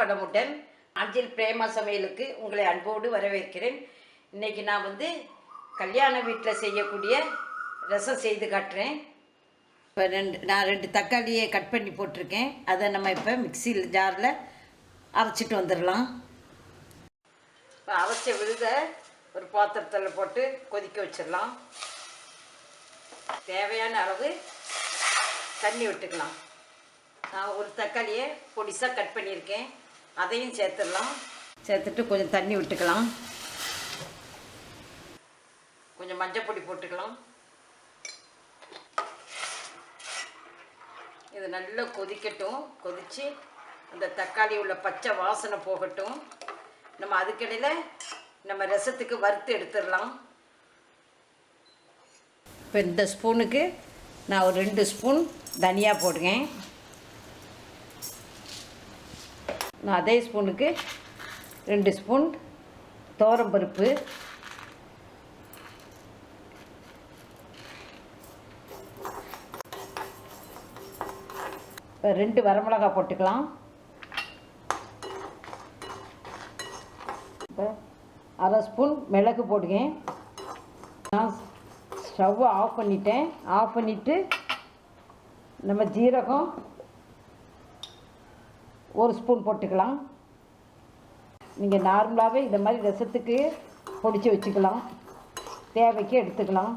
வளமுடன். நாஞ்சில் பிரேமா சமையலுக்கு உங்களை அன்போடு வரவேற்கிறேன். இன்றைக்கி நான் கல்யாண வீட்டில் செய்யக்கூடிய ரசம் செய்து காட்டுறேன். இப்போ நான் 2 தக்காளியை கட் பண்ணி போட்டிருக்கேன். அதை நம்ம இப்போ மிக்சியில் ஜாரில் அரைச்சிட்டு வந்துடலாம். இப்போ அரைச்ச விழுத ஒரு பாத்திரத்தில் போட்டு கொதிக்க வச்சிடலாம். தேவையான அளவு தண்ணி விட்டுக்கலாம். நான் ஒரு தக்காளியை பொடிசாக கட் பண்ணியிருக்கேன். அதையும் சேர்த்துடலாம். சேர்த்துட்டு கொஞ்சம் தண்ணி விட்டுக்கலாம். கொஞ்சம் மஞ்சள் பொடி போட்டுக்கலாம். இது நல்லா கொதிக்கட்டும். கொதித்து அந்த தக்காளி உள்ள பச்சை வாசனை போகட்டும். நம்ம அதுக்கிடையில் நம்ம ரசத்துக்கு வறுத்து எடுத்துடலாம். இப்போ இந்த ஸ்பூனுக்கு நான் ஒரு 2 ஸ்பூன் தனியா போடுறேன். நான் அதே ஸ்பூனுக்கு 2 ஸ்பூன் துவரம்பருப்பு, இப்போ 2 வரமிளகாய் போட்டுக்கலாம். இப்போ 1/2 ஸ்பூன் மிளகு போடுங்க. நான் ஸ்டவ்வை ஆஃப் பண்ணிட்டேன். ஆஃப் பண்ணிவிட்டு நம்ம ஜீரகம் 1 ஸ்பூன் போட்டுக்கலாம். நீங்கள் நார்மலாகவே இந்த மாதிரி ரசத்துக்கு பொடிச்சு வச்சுக்கலாம். தேவைக்கு எடுத்துக்கலாம்.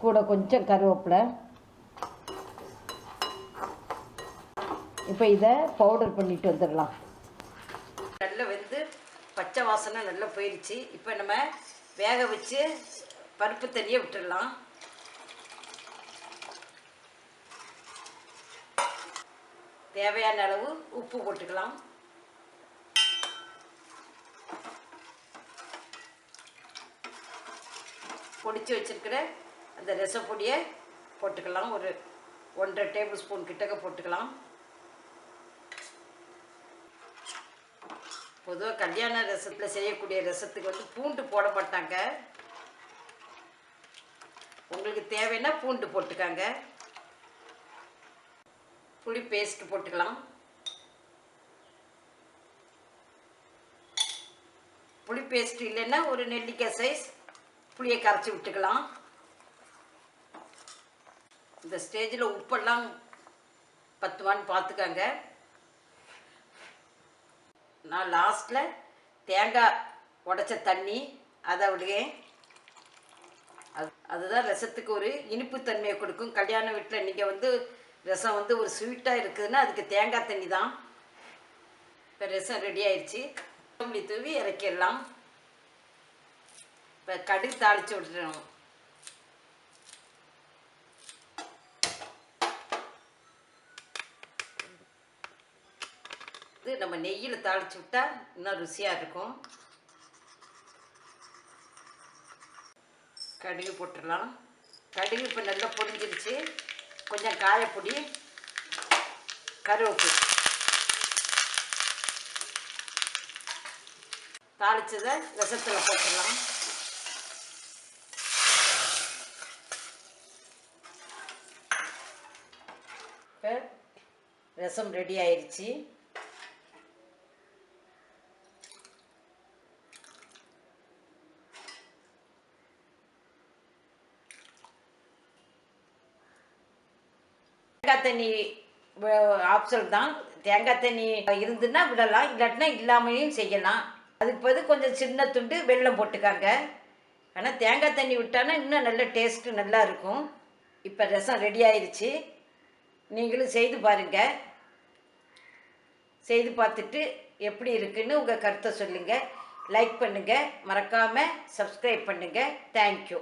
கூட கொஞ்சம் கருவேப்பிலை. இப்போ இதை பவுடர் பண்ணிட்டு வந்துடலாம். நல்லா வெந்து பச்சை வாசனை நல்லா போயிடுச்சு. இப்போ நம்ம வேக வச்சு பருப்பு தண்ணியை விட்டுடலாம். தேவையான அளவு உப்பு போட்டுக்கலாம். பொடிச்சு வச்சிருக்கிற அந்த ரசப்பொடியை போட்டுக்கலாம். ஒரு 1.5 டேபிள் ஸ்பூன் கிட்டக்க போட்டுக்கலாம். பொதுவாக கல்யாண ரசத்தில் செய்யக்கூடிய ரசத்துக்கு பூண்டு போட மாட்டாங்க. உங்களுக்கு தேவைன்னா பூண்டு போட்டுக்காங்க. புளி பேஸ்ட் போட்டுக்கலாம். புளி பேஸ்ட் இல்லைன்னா ஒரு நெல்லிக்காய் சைஸ் புளியை கரைச்சி விட்டுக்கலாம். இந்த ஸ்டேஜில் உப்பெல்லாம் பத்துவான்னு பார்த்துக்காங்க. நான் லாஸ்ட்டில் தேங்காய் உடைச்ச தண்ணி அதை விடுவேன். அதுதான் ரசத்துக்கு ஒரு இனிப்பு தன்மையை கொடுக்கும். கல்யாண வீட்டில் நீங்கள் ரசம் ஒரு ஸ்வீட்டாக இருக்குதுன்னா அதுக்கு தேங்காய் தண்ணி தான். இப்போ ரசம் ரெடி ஆயிடுச்சு. கொத்தமல்லி தூவி இறக்கிடலாம். இப்போ கடுகு தாளித்து விட்டுறோம். இது நம்ம நெய்யில் தாளித்து விட்டால் இன்னும் ருசியாக இருக்கும். கடுகு போட்டுடலாம். கடுகு இப்போ நல்லா பொரிஞ்சிருச்சு. கொஞ்சம் காயப்பொடி, கருவேப்பிலை தாளிச்சதை ரசத்தில் போட்டுடலாம். இப்போ ரசம் ரெடி ஆயிடுச்சு. தேங்காய் தண்ணி ஆப்ஷன் தான். தேங்காய் தண்ணி இருந்துன்னா விடலாம், இல்லாட்டினா இல்லாமையும் செய்யலாம். அதுக்கு பதில் கொஞ்சம் சின்ன துண்டு வெல்லம் போட்டுக்காங்க. ஆனால் தேங்காய் தண்ணி விட்டானா இன்னும் நல்ல டேஸ்ட்டு நல்லா இருக்கும். இப்போ ரசம் ரெடி ஆயிடுச்சு. நீங்களும் செய்து பாருங்கள். செய்து பார்த்துட்டு எப்படி இருக்குன்னு உங்கள் கருத்தை சொல்லுங்கள். லைக் பண்ணுங்கள். மறக்காமல் சப்ஸ்கிரைப் பண்ணுங்கள். தேங்க்யூ.